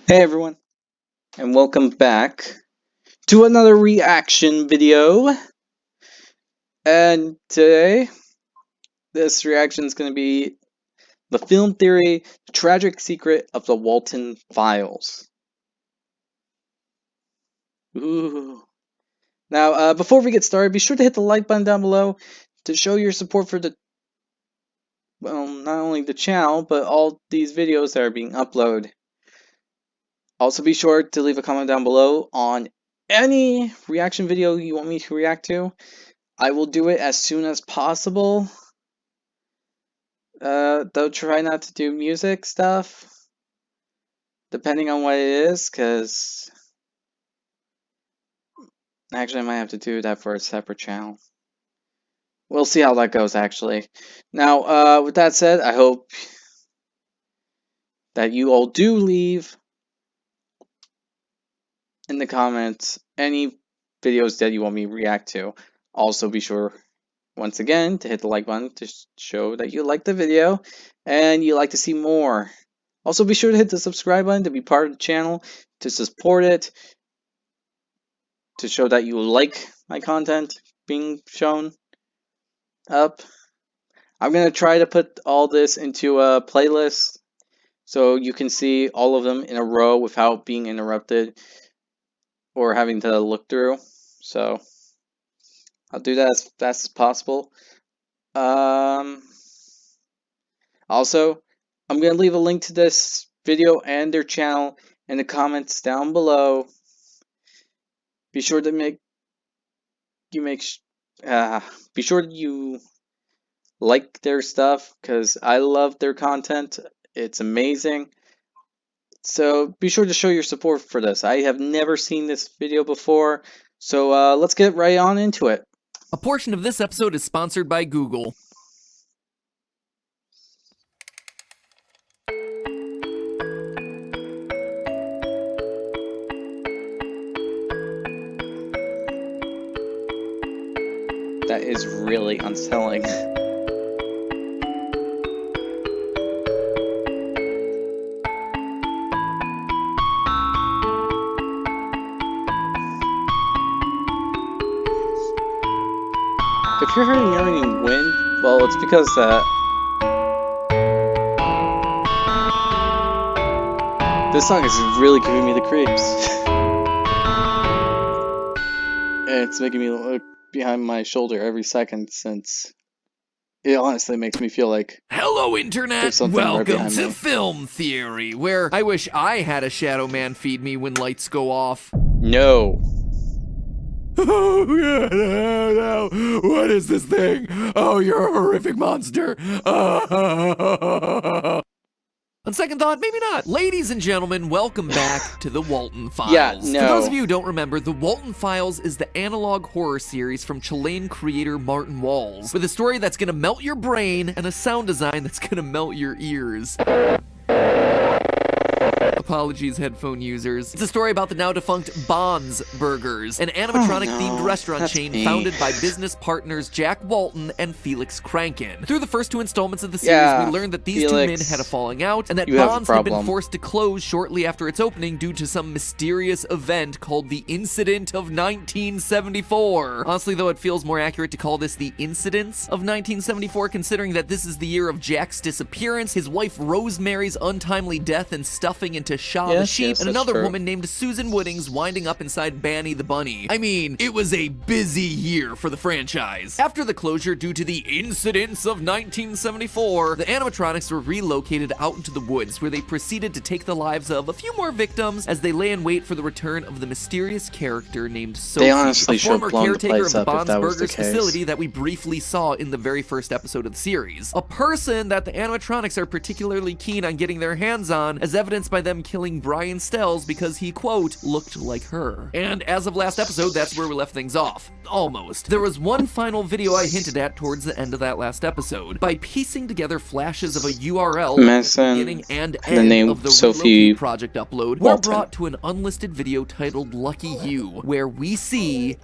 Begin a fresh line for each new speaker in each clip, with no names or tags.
Hey everyone, and welcome back to another reaction video. And today, this reaction is going to be the film theory, The Tragic Secret of the Walten Files. Ooh. Now, before we get started, be sure to hit the like button down below to show your support for not only the channel, but all these videos that are being uploaded. Also, be sure to leave a comment down below on any reaction video you want me to react to. I will do it as soon as possible. Though try not to do music stuff, depending on what it is, because actually I might have to do that for a separate channel. We'll see how that goes, actually. Now, with that said, I hope that you all do leave in the comments any videos that you want me to react to. Also, be sure, once again, to hit the like button to show that you like the video and you like to see more. Also, be sure to hit the subscribe button to be part of the channel, to support it, to show that you like my content being shown up. I'm going to try to put all this into a playlist so you can see all of them in a row without being interrupted or having to look through. So I'll do that as fast as possible. Also, I'm going to leave a link to this video and their channel in the comments down below. Be sure to be sure you like their stuff because I love their content. It's amazing. So be sure to show your support for this. I have never seen this video before, so let's get right on into it.
A portion of this episode is sponsored by Google.
That is really unsettling. If you're hearing wind, well, it's because this song is really giving me the creeps. It's making me look behind my shoulder every second since it honestly makes me feel like
Hello, Internet!
there's something right
Welcome
behind
to
me.
Film Theory, where I wish I had a Shadow Man feed me when lights go off.
No.
Oh, no. What is this thing? Oh, you're a horrific monster. On second thought, maybe not. Ladies and gentlemen, welcome back to The Walten Files.
Yeah, no.
For those of you who don't remember, The Walten Files is the analog horror series from Chilean creator Martin Walls, with a story that's gonna melt your brain and a sound design that's gonna melt your ears. Apologies, headphone users. It's a story about the now defunct Bonds Burgers, an animatronic-themed restaurant chain founded by business partners Jack Walten and Felix Kranken. Through the first two installments of the series, we learned that these two men had a falling out, and that Bonds had been forced to close shortly after its opening due to some mysterious event called the Incident of 1974. Honestly, though, it feels more accurate to call this the Incidents of 1974, considering that this is the year of Jack's disappearance, his wife Rosemary's untimely death and stuffing into Shaw the sheep, and another woman named Susan Woodings winding up inside Banny the bunny. I mean, it was a busy year for the franchise. After the closure due to the incidents of 1974, the animatronics were relocated out into the woods, where they proceeded to take the lives of a few more victims as they lay in wait for the return of the mysterious character named Sophie, a former caretaker of the Bonds Burgers facility that we briefly saw in the very first episode of the series. A person that the animatronics are particularly keen on getting their hands on, as evidenced by them killing Brian Stells because he, quote, looked like her. And as of last episode, that's where we left things off. Almost. There was one final video I hinted at towards the end of that last episode. By piecing together flashes of a URL at the beginning and end of the Sophie project upload, we're brought to an unlisted video titled Lucky You, where we see...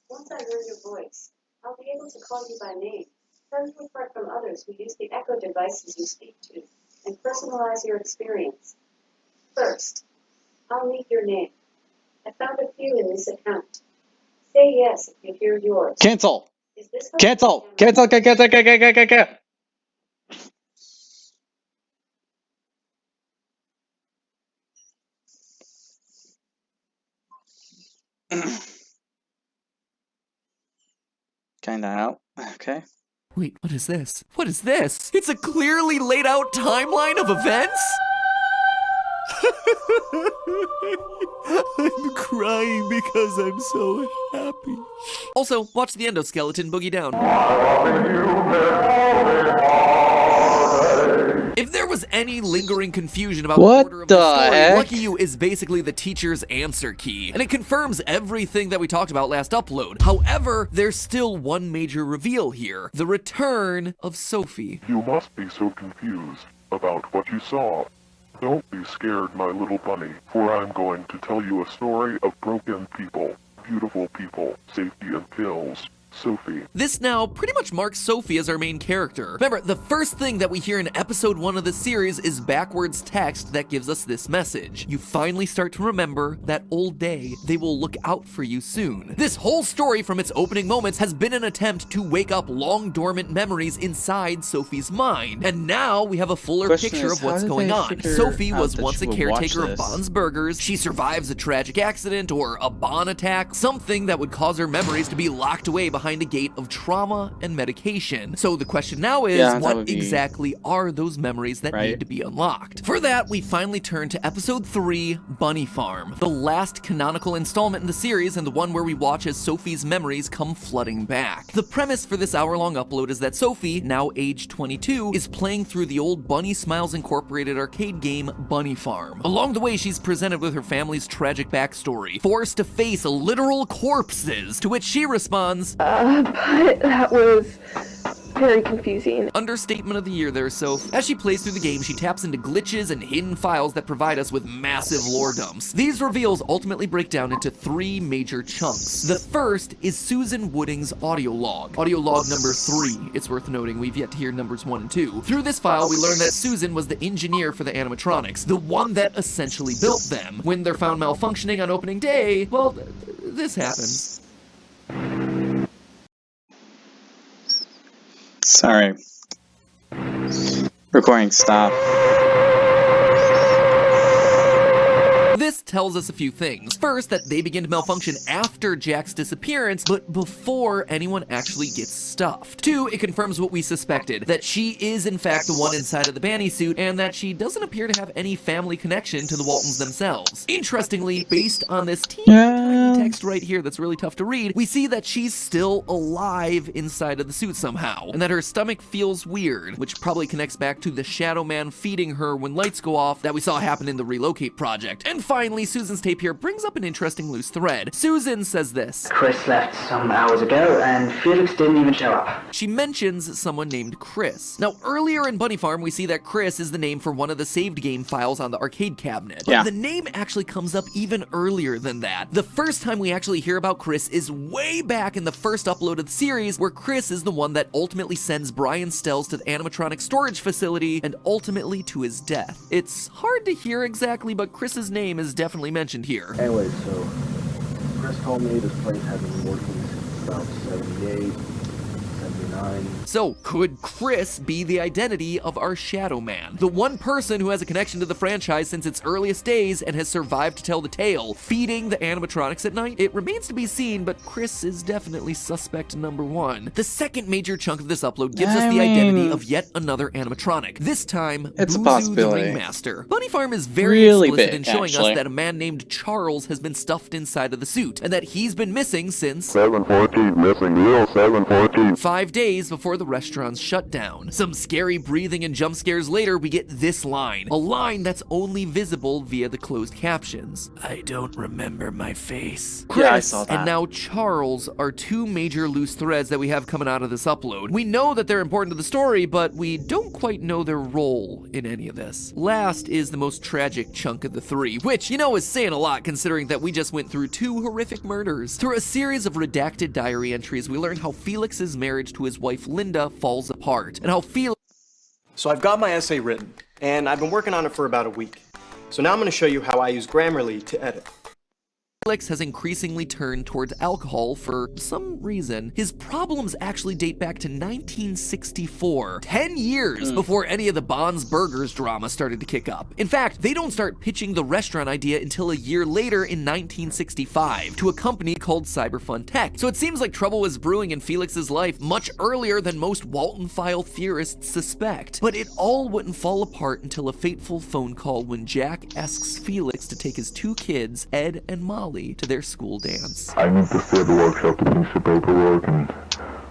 Once I heard your voice, I'll be able to call you by name. Set you apart from others who use the echo devices you speak to. and personalize your experience. First, I'll need your name. I found a few in this account. Say yes if you hear yours.
Cancel.
Is this
Cancel. Cancel. Cancel. Cancel. Kinda out. Okay.
Wait, what is this? What is this? It's a clearly laid out timeline of events? I'm crying because I'm so happy. Also, watch the endoskeleton boogie down. If there was any lingering confusion about
What
the order of the
the
story,
heck?
Lucky You is basically the teacher's answer key, and it confirms everything that we talked about last upload. However, there's still one major reveal here: the return of Sophie.
You must be so confused about what you saw. Don't be scared, my little bunny, for I'm going to tell you a story of broken people, beautiful people, safety and pills. Sophie.
This now pretty much marks Sophie as our main character. Remember, the first thing that we hear in episode 1 of the series is backwards text that gives us this message. You finally start to remember that old day. They will look out for you soon. This whole story from its opening moments has been an attempt to wake up long dormant memories inside Sophie's mind. And now we have a fuller
Question
picture
is,
of what's
how did
going
they
on.
figure
Sophie
out
was
that
once a
you would
caretaker
watch
of
this?
Bond's Burgers. She survives a tragic accident or a Bond attack, something that would cause her memories to be locked away behind a gate of trauma and medication. So the question now is,
Yeah, that
what
would be
exactly are those memories that
right.
need to be unlocked? For that, we finally turn to episode 3, Bunny Farm, the last canonical installment in the series and the one where we watch as Sophie's memories come flooding back. The premise for this hour-long upload is that Sophie, now age 22, is playing through the old Bunny Smiles Incorporated arcade game Bunny Farm. Along the way, she's presented with her family's tragic backstory, forced to face literal corpses, to which she responds,
But that was very confusing.
Understatement of the year there, Soph. As she plays through the game, she taps into glitches and hidden files that provide us with massive lore dumps. These reveals ultimately break down into 3 major chunks. The first is Susan Wooding's audio log number 3. It's worth noting we've yet to hear numbers 1 and 2. Through this file, we learn that Susan was the engineer for the animatronics, the one that essentially built them. When they're found malfunctioning on opening day, well, this happens.
Sorry. Recording stop.
This tells us a few things. First, that they begin to malfunction after Jack's disappearance, but before anyone actually gets stuffed. 2, it confirms what we suspected, that she is in fact the one inside of the Banny suit, and that she doesn't appear to have any family connection to the Waltons themselves. Interestingly, based on this tiny text right here that's really tough to read, we see that she's still alive inside of the suit somehow, and that her stomach feels weird, which probably connects back to the Shadow Man feeding her when lights go off that we saw happen in the Relocate project. And finally, Susan's tape here brings up an interesting loose thread. Susan says this.
Chris left some hours ago, and Felix didn't even show up.
She mentions someone named Chris. Now, earlier in Bunny Farm, we see that Chris is the name for one of the saved game files on the arcade cabinet. But
Yeah.
the name actually comes up even earlier than that. The first time we actually hear about Chris is way back in the first upload of the series, where Chris is the one that ultimately sends Brian Stells to the animatronic storage facility and ultimately to his death. It's hard to hear exactly, but Chris's name is definitely mentioned here.
Anyway, so Chris told me this place hasn't been working since about 78, 79.
So, could Chris be the identity of our Shadow Man? The one person who has a connection to the franchise since its earliest days and has survived to tell the tale, feeding the animatronics at night? It remains to be seen, but Chris is definitely suspect number 1. The second major chunk of this upload gives us the identity of yet another animatronic. This time,
It's a
Buzu the
possibility.
Ringmaster. Bunny Farm is very
Really
explicit
big,
in showing
actually.
us that a man named Charles has been stuffed inside of the suit, and that he's been missing since
714 missing, real 714.
5 days before the restaurant's shut down. Some scary breathing and jump scares later, we get this line. A line that's only visible via the closed captions. I don't remember my face. Chris
Yeah, I saw that.
and now Charles are 2 major loose threads that we have coming out of this upload. We know that they're important to the story, but we don't quite know their role in any of this. Last is the most tragic chunk of the 3, which, you know, is saying a lot considering that we just went through 2 horrific murders. Through a series of redacted diary entries, we learn how Felix's marriage to his wife Linda falls apart, and how Felix
So I've got my essay written, and I've been working on it for about a week. So now I'm going to show you how I use Grammarly to edit.
Felix has increasingly turned towards alcohol for some reason. His problems actually date back to 1964, 10 years before any of the Bonds Burgers drama started to kick up. In fact, they don't start pitching the restaurant idea until a year later in 1965 to a company called Cyberfun Tech. So it seems like trouble was brewing in Felix's life much earlier than most Walten file theorists suspect. But it all wouldn't fall apart until a fateful phone call when Jack asks Felix to take his 2 kids, Ed and Molly, to their school dance.
I need to stay at the workshop to finish the paperwork, and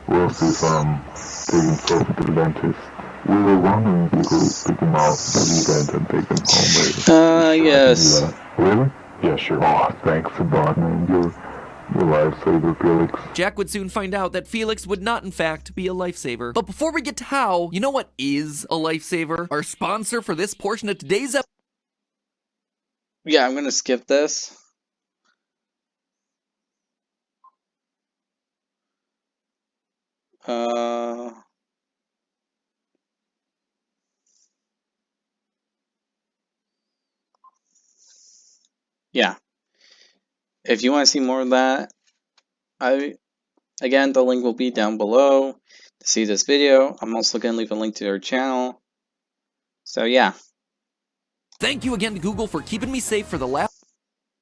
Ross is taking Sophie to the dentist. We were wondering if you could pick him out the weekend and take him home later.
Yes.
Really? Yeah, sure. Oh, thanks a lot, man. You're a lifesaver, Felix.
Jack would soon find out that Felix would not, in fact, be a lifesaver. But before we get to how, you know what is a lifesaver? Our sponsor for this portion of today's episode.
Yeah, I'm gonna skip this. Yeah. If you want to see more of that, again, the link will be down below to see this video. I'm also going to leave a link to their channel. So yeah.
Thank you again to Google for keeping me safe for the last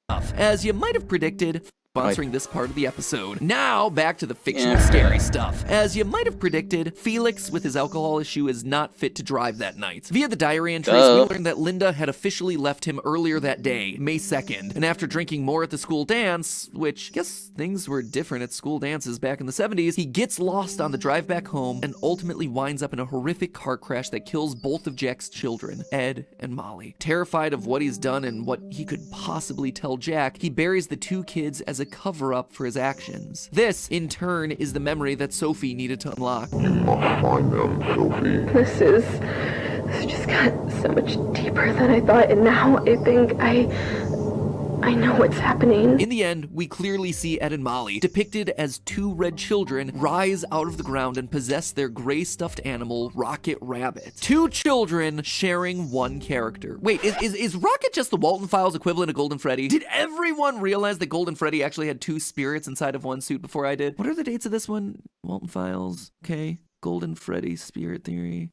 stuff. As you might have predicted, sponsoring this part of the episode. Now, back to the fictional scary stuff. As you might have predicted, Felix, with his alcohol issue, is not fit to drive that night. Via the diary entries, we learned that Linda had officially left him earlier that day, May 2nd, and after drinking more at the school dance, which, I guess things were different at school dances back in the 70s, he gets lost on the drive back home and ultimately winds up in a horrific car crash that kills both of Jack's children, Ed and Molly. Terrified of what he's done and what he could possibly tell Jack, he buries the 2 kids as a cover-up for his actions. This, in turn, is the memory that Sophie needed to unlock.
You must find them, Sophie.
This just got so much deeper than I thought, and now I think I know what's happening.
In the end, we clearly see Ed and Molly, depicted as 2 red children, rise out of the ground and possess their gray stuffed animal, Rocket Rabbit. 2 children sharing 1 character. Wait, is Rocket just the Walten Files equivalent of Golden Freddy? Did everyone realize that Golden Freddy actually had 2 spirits inside of 1 suit before I did? What are the dates of this one? Walten Files, okay. Golden Freddy Spirit Theory.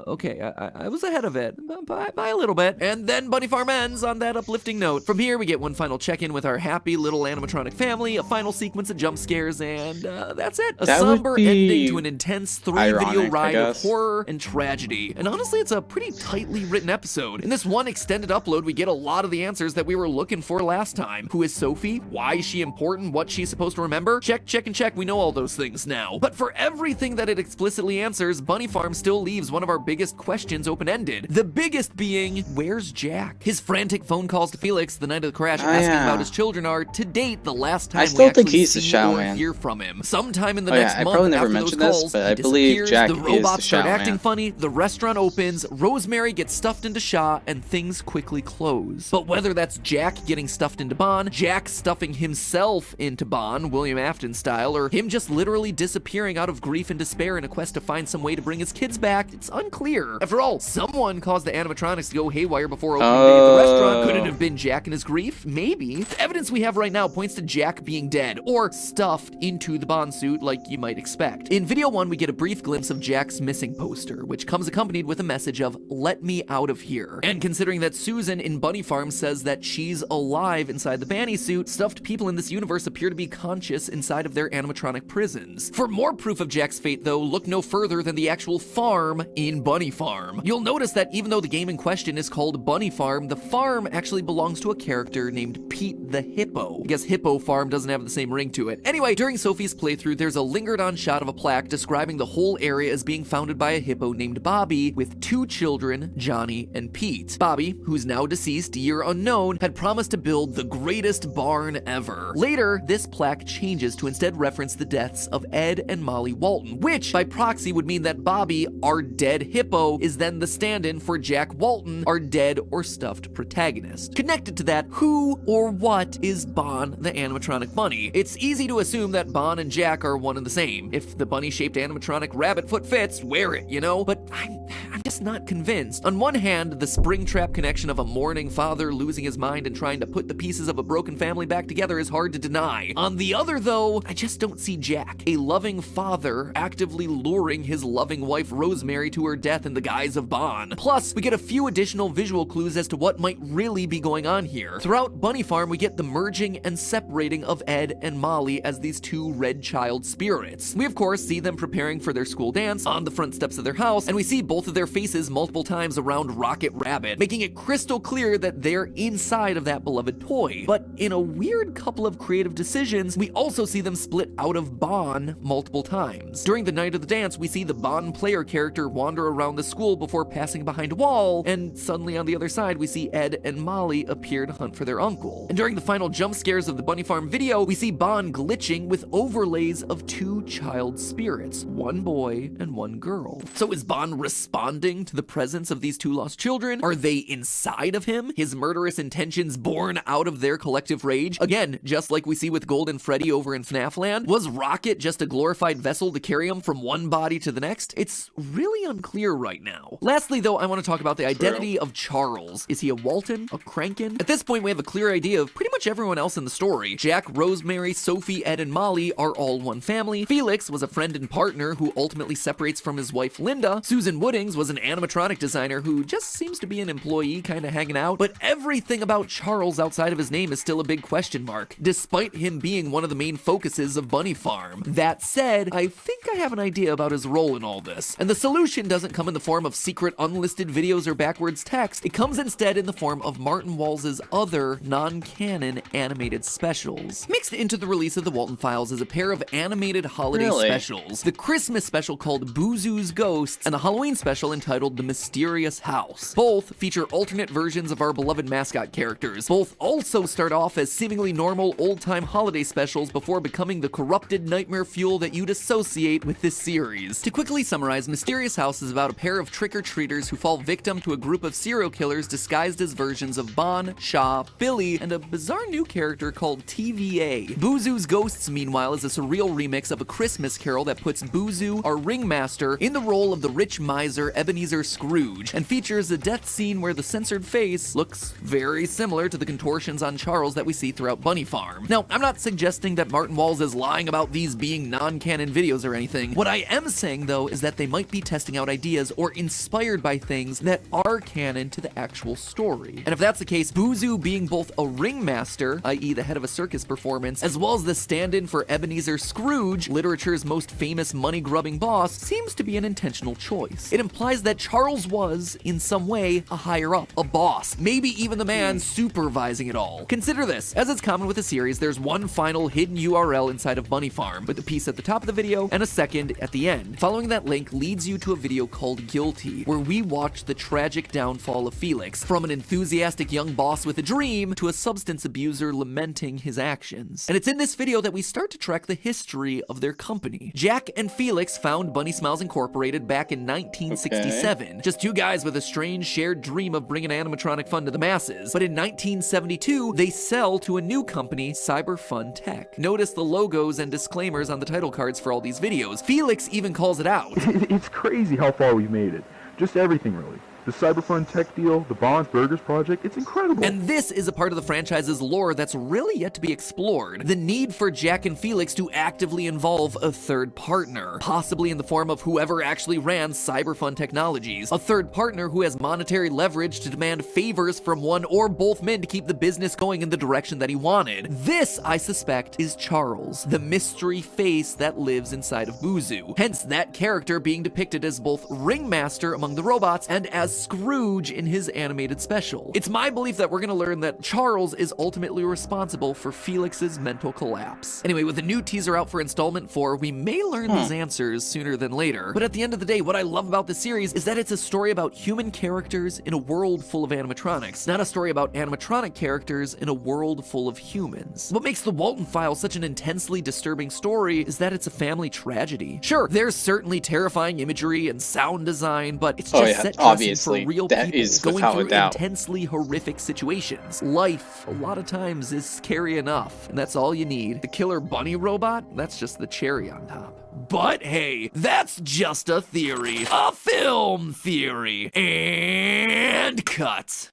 Okay, I was ahead of it by a little bit. And then Bunny Farm ends on that uplifting note. From here, we get one final check-in with our happy little animatronic family, a final sequence of jump scares, and that's it. A somber ending to an intense 3-video ride of horror and tragedy. And honestly, it's a pretty tightly written episode. In this one extended upload, we get a lot of the answers that we were looking for last time. Who is Sophie? Why is she important? What she's supposed to remember? Check, check, and check. We know all those things now. But for everything that it explicitly answers, Bunny Farm still leaves one of our biggest questions open-ended. The biggest being, where's Jack? His frantic phone calls to Felix the night of the crash asking about his children are, to date, the last time we actually see or hear from him. Sometime in the next month after those calls, he disappears, the robots start acting funny, the restaurant opens, Rosemary gets stuffed into Shaw, and things quickly close. But whether that's Jack getting stuffed into Bon, Jack stuffing himself into Bon, William Afton style, or him just literally disappearing out of grief and despair in a quest to find some way to bring his kids back, it's unclear. After all, someone caused the animatronics to go haywire before opening day at the restaurant. Could it have been Jack and his grief? Maybe. The evidence we have right now points to Jack being dead, or stuffed into the Bond suit like you might expect. In video 1, we get a brief glimpse of Jack's missing poster, which comes accompanied with a message of, "Let me out of here." And considering that Susan in Bunny Farm says that she's alive inside the Banny suit, stuffed people in this universe appear to be conscious inside of their animatronic prisons. For more proof of Jack's fate, though, look no further than the actual farm in Bunny Farm. You'll notice that even though the game in question is called Bunny Farm, the farm actually belongs to a character named Pete the Hippo. I guess Hippo Farm doesn't have the same ring to it. Anyway, during Sophie's playthrough, there's a lingered-on shot of a plaque describing the whole area as being founded by a hippo named Bobby with 2 children, Johnny and Pete. Bobby, who's now deceased, year unknown, had promised to build the greatest barn ever. Later, this plaque changes to instead reference the deaths of Ed and Molly Walten, which, by proxy, would mean that Bobby, our dead hippo, is then the stand-in for Jack Walten, our dead or stuffed protagonist. Connected to that, who or what is Bon the animatronic bunny? It's easy to assume that Bon and Jack are one and the same. If the bunny-shaped animatronic rabbit foot fits, wear it, you know? But I'm just just not convinced. On one hand, the Springtrap connection of a mourning father losing his mind and trying to put the pieces of a broken family back together is hard to deny. On the other, though, I just don't see Jack, a loving father, actively luring his loving wife Rosemary to her death in the guise of Bon. Plus, we get a few additional visual clues as to what might really be going on here. Throughout Bunny Farm, we get the merging and separating of Ed and Molly as these two red child spirits. We of course see them preparing for their school dance on the front steps of their house, and we see both of their faces multiple times around Rocket Rabbit, making it crystal clear that they're inside of that beloved toy. But in a weird couple of creative decisions, we also see them split out of Bon multiple times. During the night of the dance, we see the Bon player character wander around the school before passing behind a wall, and suddenly on the other side, we see Ed and Molly appear to hunt for their uncle. And during the final jump scares of the Bunny Farm video, we see Bon glitching with overlays of two child spirits, one boy and one girl. So is Bon responding to the presence of these two lost children? Are they inside of him? His murderous intentions born out of their collective rage? Again, just like we see with Golden Freddy over in FNAF Land, was Rocket just a glorified vessel to carry him from one body to the next? It's really unclear right now. Lastly, though, I want to talk about the identity of Charles. Is he a Walten? A Crankin? At this point, we have a clear idea of pretty much everyone else in the story. Jack, Rosemary, Sophie, Ed, and Molly are all one family. Felix was a friend and partner who ultimately separates from his wife Linda. Susan Woodings was an animatronic designer who just seems to be an employee kind of hanging out. But everything about Charles outside of his name is still a big question mark, despite him being one of the main focuses of Bunny Farm. That said, I think I have an idea about his role in all this. And the solution doesn't come in the form of secret unlisted videos or backwards text. It comes instead in the form of Martin Walls' other non-canon animated specials. Mixed into the release of the Walten Files is a pair of animated holiday specials. The Christmas special called Boozoo's Ghosts and the Halloween special entitled The Mysterious House. Both feature alternate versions of our beloved mascot characters. Both also start off as seemingly normal old-time holiday specials before becoming the corrupted nightmare fuel that you'd associate with this series. To quickly summarize, Mysterious House is about a pair of trick-or-treaters who fall victim to a group of serial killers disguised as versions of Bon, Shaw, Billy, and a bizarre new character called TVA. Boozoo's Ghosts, meanwhile, is a surreal remix of A Christmas Carol that puts Boozoo, our ringmaster, in the role of the rich miser Ebenezer Scrooge, and features a death scene where the censored face looks very similar to the contortions on Charles that we see throughout Bunny Farm. Now, I'm not suggesting that Martin Walls is lying about these being non-canon videos or anything. What I am saying, though, is that they might be testing out ideas or inspired by things that are canon to the actual story. And if that's the case, Boozoo being both a ringmaster, i.e. the head of a circus performance, as well as the stand-in for Ebenezer Scrooge, literature's most famous money-grubbing boss, seems to be an intentional choice. It implies that Charles was, in some way, a higher-up, a boss, maybe even the man supervising it all. Consider this. As it's common with the series, there's one final hidden URL inside of Bunny Farm, with a piece at the top of the video and a second at the end. Following that link leads you to a video called Guilty, where we watch the tragic downfall of Felix, from an enthusiastic young boss with a dream to a substance abuser lamenting his actions. And it's in this video that we start to track the history of their company. Jack and Felix found Bunny Smiles Incorporated back in 1967. Just two guys with a strange shared dream of bringing animatronic fun to the masses. But in 1972, they sell to a new company, Cyber Fun Tech. Notice the logos and disclaimers on the title cards for all these videos. Felix even calls it out.
It's crazy how far we've made it. Just everything, really. The Cyberfun tech deal, the Bonds Burgers project, it's incredible.
And this is a part of the franchise's lore that's really yet to be explored. The need for Jack and Felix to actively involve a third partner, possibly in the form of whoever actually ran Cyberfun Technologies. A third partner who has monetary leverage to demand favors from one or both men to keep the business going in the direction that he wanted. This, I suspect, is Charles, the mystery face that lives inside of Boozoo. Hence that character being depicted as both ringmaster among the robots and as Scrooge in his animated special. It's my belief that we're gonna learn that Charles is ultimately responsible for Felix's mental collapse. Anyway, with the new teaser out for installment 4, we may learn these answers sooner than later. But at the end of the day, what I love about this series is that it's a story about human characters in a world full of animatronics, not a story about animatronic characters in a world full of humans. What makes the Walten Files such an intensely disturbing story is that it's a family tragedy. Sure, there's certainly terrifying imagery and sound design, but it's just set dressing
Obviously,
for real
that
people
is
going
without a
through
doubt.
intensely horrific situations. Life, a lot of times, is scary enough, and that's all you need. The killer bunny robot, that's just the cherry on top. But hey, that's just a theory. A film theory. And cut.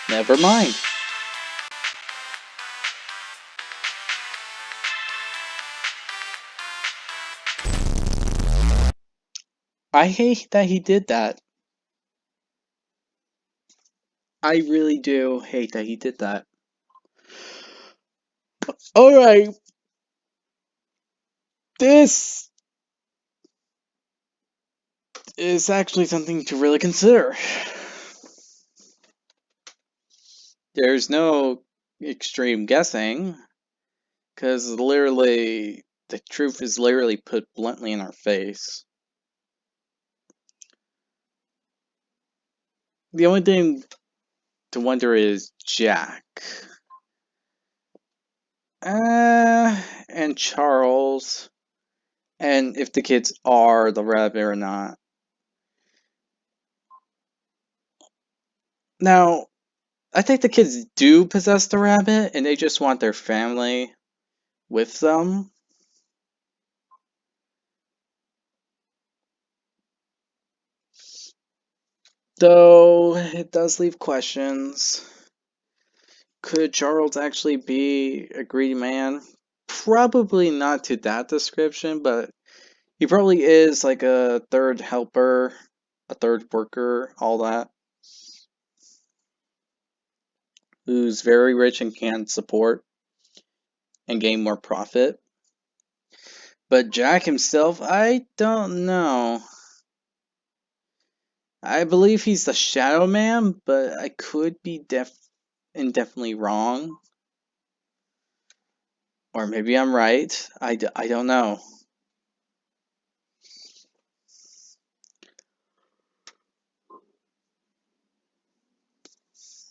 Never mind. I hate that he did that. I really do hate that he did that. Alright. This is actually something to really consider. There's no extreme guessing, because literally, the truth is literally put bluntly in our face. The only thing to wonder is Jack. And Charles. And if the kids are the rabbit or not. Now, I think the kids do possess the rabbit, and they just want their family with them. Though, it does leave questions. Could Charles actually be a greedy man? Probably not to that description, but he probably is like a third helper, a third worker, all that. Who's very rich and can support and gain more profit. But Jack himself, I don't know. I believe he's the Shadow Man, but I could be definitely wrong. Or maybe I'm right. I don't know.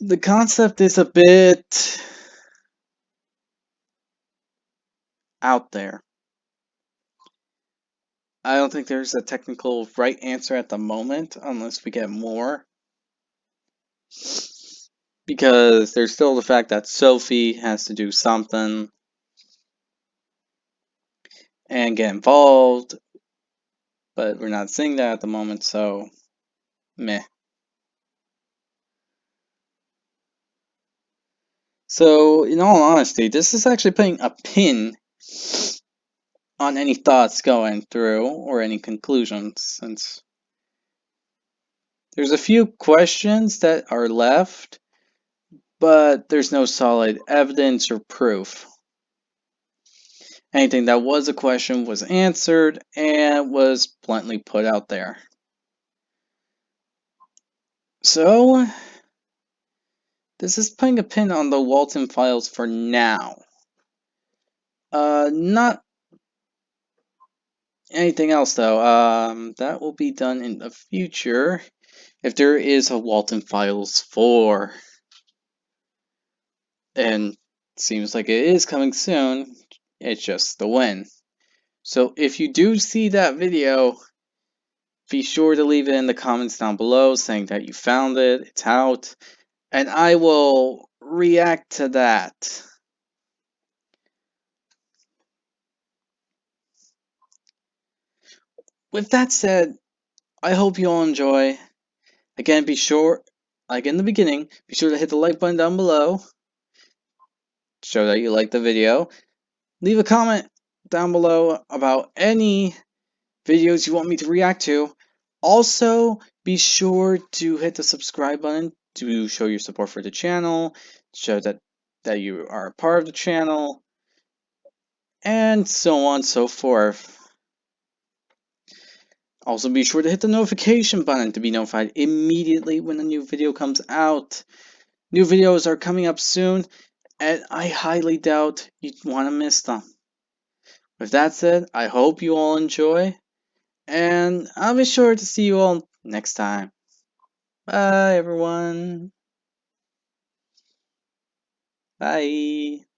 The concept is a bit out there. I don't think there's a technical right answer at the moment, unless we get more. Because there's still the fact that Sophie has to do something and get involved, but we're not seeing that at the moment, so meh. So, in all honesty, this is actually putting a pin on any thoughts going through or any conclusions, since there's a few questions that are left, but there's no solid evidence or proof. Anything that was a question was answered and was bluntly put out there. So, this is putting a pin on the Walten files for now. Not anything else though. That will be done in the future if there is a Walten Files 4. And seems like it is coming soon. It's just the when. So if you do see that video, be sure to leave it in the comments down below saying that you found it, it's out, and I will react to that. With that said, I hope you all enjoy. Again, be sure, like in the beginning, be sure to hit the like button down below. Show that you like the video. Leave a comment down below about any videos you want me to react to. Also, be sure to hit the subscribe button to show your support for the channel, show that you are a part of the channel, and so on and so forth. Also, be sure to hit the notification button to be notified immediately when a new video comes out. New videos are coming up soon, and I highly doubt you'd want to miss them. With that said, I hope you all enjoy, and I'll be sure to see you all next time. Bye, everyone. Bye!